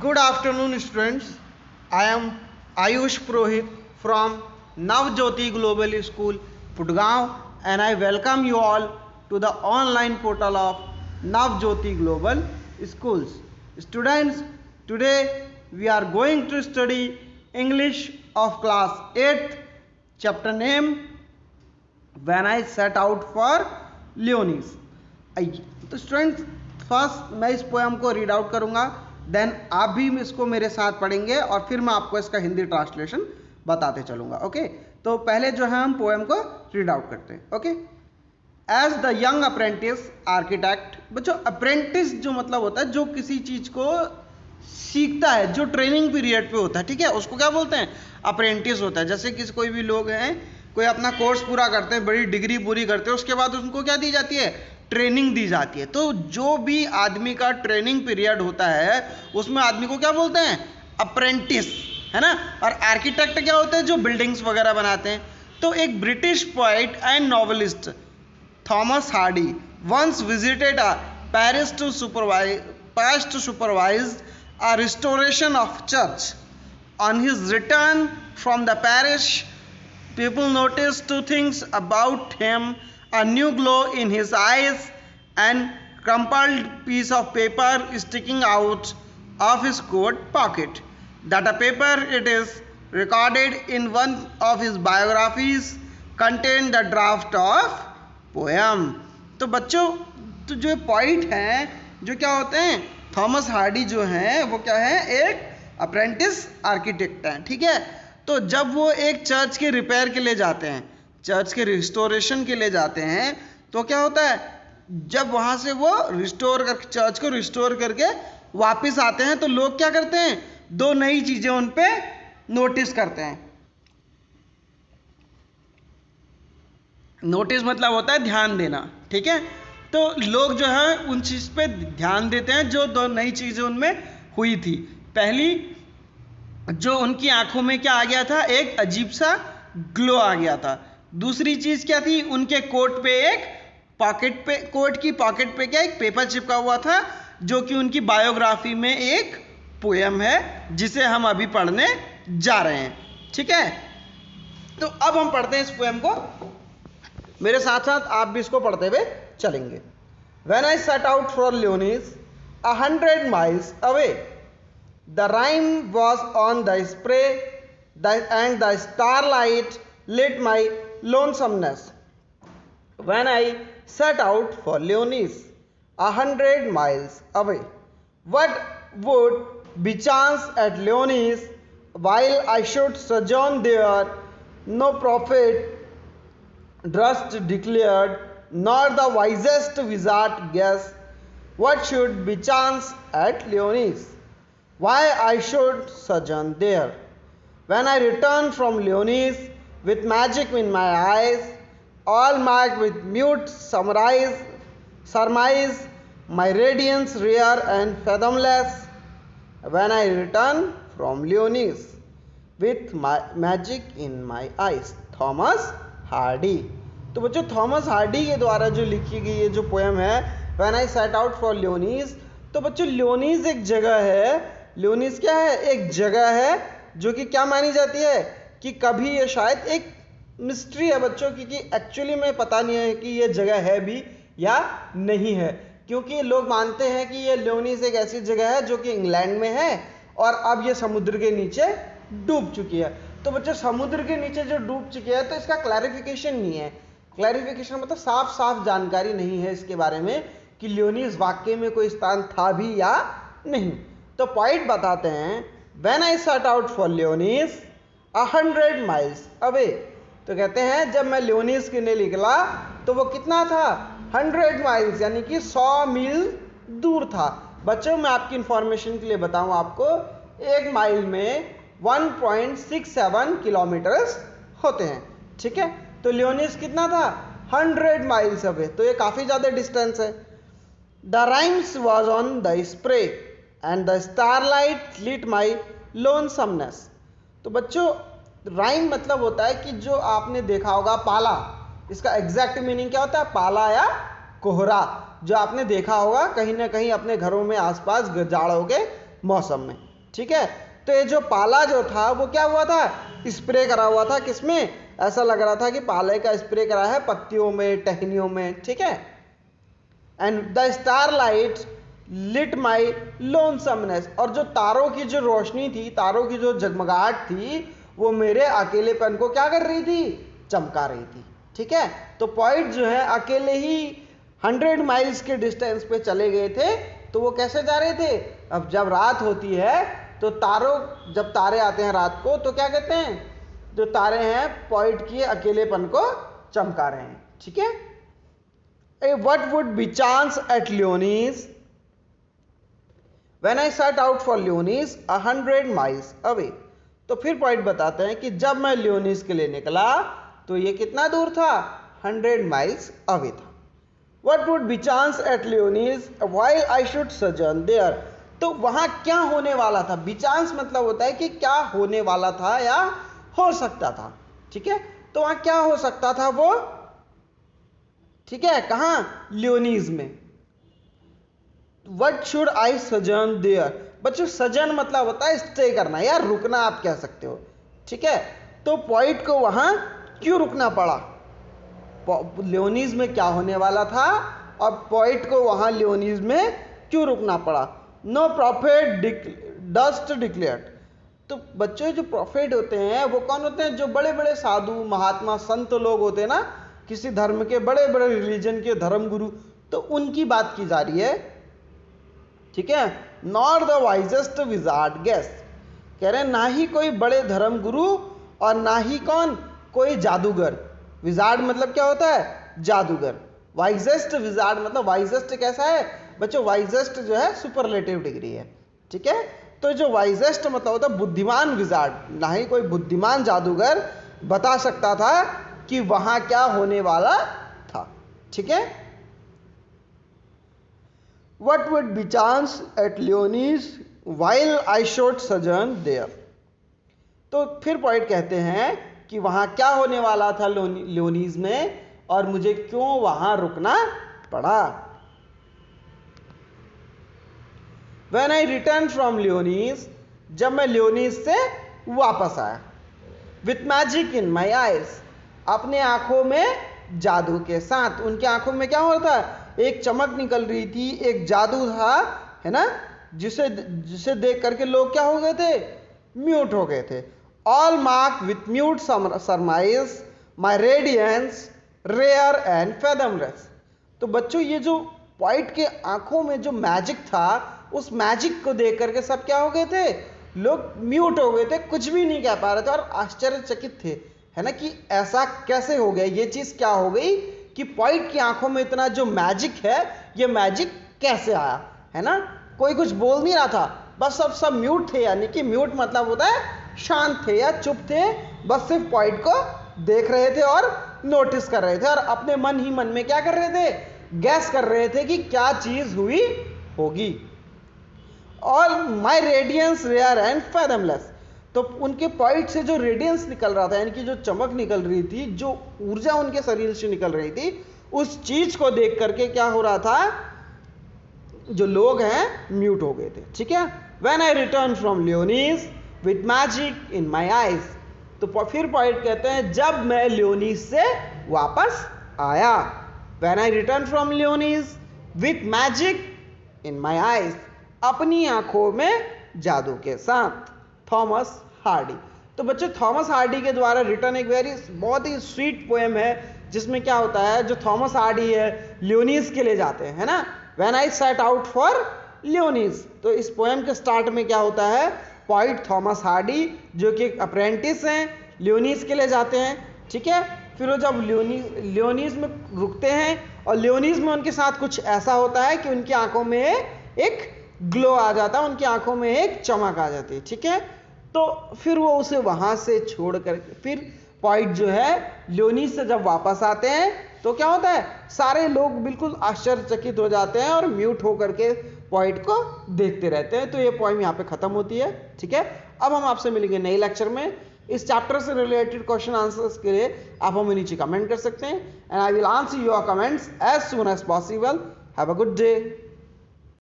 Good afternoon, students. I am Ayush Purohit from Navjyoti Global School, Putgaon, and I welcome you all to the online portal of Navjyoti Global Schools. Students, today we are going to study English of class 8th, chapter name When I Set Out for Leonis. आइए तो students, first मैं इस poem को read out करूंगा, then आप भी इसको मेरे साथ पढ़ेंगे और फिर मैं आपको इसका हिंदी ट्रांसलेशन बताते चलूंगा. ओके, तो पहले जो है हम पोएम को रीड आउट करते हैं. Okay, as the young apprentice architect. बच्चों, अप्रेंटिस जो मतलब होता है जो किसी चीज को सीखता है, जो ट्रेनिंग पीरियड पे होता है, ठीक है, उसको क्या बोलते हैं? अप्रेंटिस होता है. जैसे कि कोई भी लोग हैं, कोई अपना कोर्स पूरा करते हैं, बड़ी डिग्री पूरी करते हैं, उसके बाद उनको क्या दी जाती है? ट्रेनिंग दी जाती है. तो जो भी आदमी का ट्रेनिंग पीरियड होता है उसमें आदमी को क्या बोलते हैं? अप्रेंटिस, है ना. और आर्किटेक्ट क्या होते हैं? जो बिल्डिंग्स वगैरह बनाते हैं. तो एक British poet and novelist Thomas Hardy once visited Paris to supervise a restoration of church. On his return from the parish, people noticed two things about him: a new glow in his eyes and crumpled piece of paper sticking out of his coat pocket. That a paper, it is recorded in one of his biographies, contained the draft of poem. तो बच्चों, तो जो point हैं, जो क्या होते हैं, Thomas Hardy जो हैं, वो क्या है? एक अप्रेंटिस आर्किटेक्ट हैं. ठीक है, तो जब वो एक चर्च के रिपेयर के लिए जाते हैं, चर्च के रिस्टोरेशन के लिए जाते हैं, तो क्या होता है? जब वहां से वो चर्च को रिस्टोर करके वापस आते हैं, तो लोग क्या करते हैं? दो नई चीजें उन पे नोटिस करते हैं. नोटिस मतलब होता है ध्यान देना. ठीक है, तो लोग जो है उन चीज पे ध्यान देते हैं जो दो नई चीजें उनमें हुई थी. पहली, जो उनकी आंखों में क्या आ गया था? एक अजीब सा ग्लो आ गया था. दूसरी चीज क्या थी? उनके कोट पे कोट की पॉकेट पे क्या एक पेपर चिपका हुआ था, जो कि उनकी बायोग्राफी में एक पोएम है, जिसे हम अभी पढ़ने जा रहे हैं. ठीक है, तो अब हम पढ़ते हैं इस पोएम को. मेरे साथ साथ आप भी इसको पढ़ते हुए चलेंगे. When I set out for Leonis, 100 miles away, the rime was on the spray, and the starlight lit my lonesomeness. When I set out for Leonis, 100 miles away, what would be chance at Leonis while I should sojourn there? No prophet durst declared, nor the wisest wizard guess what should be chance at Leonis, why I should sojourn there. When I returned from Leonis with magic in my eyes, all marked with mute surmise, my radiance rare and fathomless. When I returned from Leonis with my magic in my eyes. Thomas Hardy. तो बच्चों, Thomas Hardy के द्वारा जो लिखी गई ये जो poem है, when I set out for Lyonnesse. तो बच्चों, लियोनीस एक जगह है. लियोनीस क्या है? एक जगह है जो कि क्या मानी जाती है कि कभी ये शायद एक मिस्ट्री है बच्चों, क्योंकि एक्चुअली में पता नहीं है कि ये जगह है भी या नहीं है, क्योंकि लोग मानते हैं कि ये लियोनीस एक ऐसी जगह है जो कि इंग्लैंड में है और अब ये समुद्र के नीचे डूब चुकी है. तो बच्चों, समुद्र के नीचे जो डूब चुकी है, तो इसका क्लैरिफिकेशन नहीं है. क्लैरिफिकेशन मतलब साफ साफ जानकारी नहीं है इसके बारे में कि लियोनीस वाकई में कोई स्थान था भी या नहीं. तो पॉइंट बताते हैं, when I set out for Lyonnesse 100 miles away. तो कहते हैं जब मैं लियोनीस के लिए निकला तो वो कितना था? 100 माइल्स, यानी कि 100 मील दूर था. बच्चों, मैं आपकी इंफॉर्मेशन के लिए बताऊं आपको, एक माइल में 1.67 किलोमीटर्स होते हैं. ठीक है, तो लियोनीस कितना था? 100 माइल्स अवे. तो ये काफी ज्यादा डिस्टेंस है. The rimes was on the spray and the starlight lit my loneliness. तो बच्चों, राइम मतलब होता है कि जो आपने देखा होगा पाला. इसका एग्जैक्ट मीनिंग क्या होता है? पाला या कोहरा, जो आपने देखा होगा कहीं ना कहीं अपने घरों में आसपास जाड़ों के मौसम में. ठीक है। तो ये जो पाला जो था वो क्या हुआ था, स्प्रे करा हुआ था किसमें, ऐसा लग रहा था कि पाले का स्प्रे करा है पत्तियों में, टहनियों में, ठीक है। And the star light lit my loneliness, और जो तारों की जो रोशनी थी, तारों की जो जगमगाहट थी, वो मेरे अकेलेपन को क्या कर रही थी, चमका रही थी, ठीक है। तो पॉइंट जो है अकेले ही 100 माइल्स के डिस्टेंस पे चले गए थे। तो वो कैसे जा रहे थे, अब जब रात होती है तो तारों, जब तारे आते हैं रात को तो क्या कहते हैं, जो तारे हैं पॉइंट के अकेलेपन को चमका रहे हैं, ठीक है। What would be chance at Leonis when I set out for Leonis 100 miles away। तो फिर पॉइंट बताते हैं कि जब मैं लियोनिस के लिए निकला तो ये कितना दूर था, 100 माइल्स अवे था। What would be chance at Leonis while I should sojourn there। तो वहां क्या होने वाला था, बिचांस मतलब होता है कि क्या होने वाला था या हो सकता था, ठीक है। तो वहां क्या हो सकता था वो, ठीक है, कहां, लियोनीज में। What should I sojourn there। बच्चों सजन मतलब होता है स्टे करना या रुकना, आप कह सकते हो, ठीक है। तो पॉइंट को वहां क्यों रुकना पड़ा, लियोनीज में क्या होने वाला था और पॉइंट को वहां लियोनीज में क्यों रुकना पड़ा। No profit dust declared. तो बच्चों जो प्रॉफिट होते हैं वो कौन होते हैं, जो बड़े बड़े साधु महात्मा संत लोग होते हैं ना, किसी धर्म के बड़े बड़े रिलीजन के धर्म गुरु, तो उनकी बात की जा रही है, ठीक है। Not the wisest wizard guess, कह रहे हैं ना ही कोई बड़े धर्म गुरु और ना ही कौन, कोई जादूगर। विजार्ड मतलब क्या होता है, जादूगर। वाइजेस्ट विजार्ड मतलब, वाइजेस्ट कैसा है बच्चों, वाइजेस्ट जो है सुपरलेटिव डिग्री है, ठीक है। तो जो वाइजेस्ट मतलब होता है बुद्धिमान विजार्ड, ना ही कोई बुद्धिमान जादूगर बता सकता था कि वहां क्या होने वाला था, ठीक है। What would be chance at Leonis while I should sojourn there। तो फिर पॉइंट कहते हैं कि वहां क्या होने वाला था लियोनीज में और मुझे क्यों वहां रुकना पड़ा। When I returned from Leonis, जब मैं लियोनीज से वापस आया, with magic in my eyes, अपने आंखों में जादू के साथ। उनकी आंखों में क्या हो रहा था, एक चमक निकल रही थी, एक जादू था, है ना, जिसे देख करके लोग क्या हो गए थे, म्यूट हो गए थे। All mark with mute surmise my radiance rare and fathomless. तो बच्चों ये जो पॉइंट के आंखों में जो मैजिक था, उस मैजिक को देख करके सब क्या हो गए थे, लोग म्यूट हो गए थे, कुछ भी नहीं कह पा रहे थे और आश्चर्यचकित थे, है ना, कि ऐसा कैसे हो गया, ये चीज क्या हो गई कि पॉइंट की आंखों में इतना जो मैजिक है, ये मैजिक कैसे आया, है ना। कोई कुछ बोल नहीं रहा था, बस सब म्यूट थे, यानी कि म्यूट मतलब होता है शांत थे या चुप थे, बस सिर्फ पॉइंट को देख रहे थे और नोटिस कर रहे थे और अपने मन ही मन में क्या कर रहे थे, गैस कर रहे थे कि क्या चीज हुई होगी। और माई रेडियंस रेयर एंड फैथमलेस। तो उनके पॉइंट से जो रेडियंस निकल रहा था, यानी कि जो चमक निकल रही थी, जो ऊर्जा उनके शरीर से निकल रही थी, उस चीज को देख करके क्या हो रहा था, जो लोग हैं म्यूट हो गए थे, ठीक है। When I return from Lyonnesse with magic in my eyes. तो फिर पॉइंट कहते हैं जब मैं लियोनीज से वापस आया, when I return from Lyonnesse with magic in my eyes, अपनी आंखों में जादू के साथ। Thomas Hardy. तो बच्चों थॉमस हार्डी के द्वारा रिटन एक बहुत ही स्वीट पोएम है, जिसमें क्या होता है, जो थॉमस हार्डी है लियोनीज के लिए जाते हैं, है ना, when I set out for Lyonnesse. तो इस पोएम के स्टार्ट में क्या होता है, पॉइंट थॉमस हार्डी जो कि एक अप्रेंटिस हैं, लियोनीज के लिए जाते हैं, ठीक है। फिर वो जब लियोनीज में रुकते हैं और लियोनीज में उनके साथ कुछ ऐसा होता है कि उनकी आंखों में एक ग्लो आ जाता है, उनकी आंखों में एक चमक आ जाती है, ठीक है। तो फिर वो उसे वहां से छोड़ कर फिर पॉइंट जो है लियोनीज से जब वापस आते हैं तो क्या होता है, सारे लोग बिल्कुल आश्चर्यचकित हो जाते हैं और म्यूट होकर के पॉइंट को देखते रहते हैं। तो ये पोएम यहाँ पे खत्म होती है, ठीक है। अब हम आपसे मिलेंगे नए लेक्चर में। इस चैप्टर से रिलेटेड क्वेश्चन आंसर्स के लिए आप हमें नीचे कमेंट कर सकते हैं, and I will answer your comments as soon as possible. Have a good day.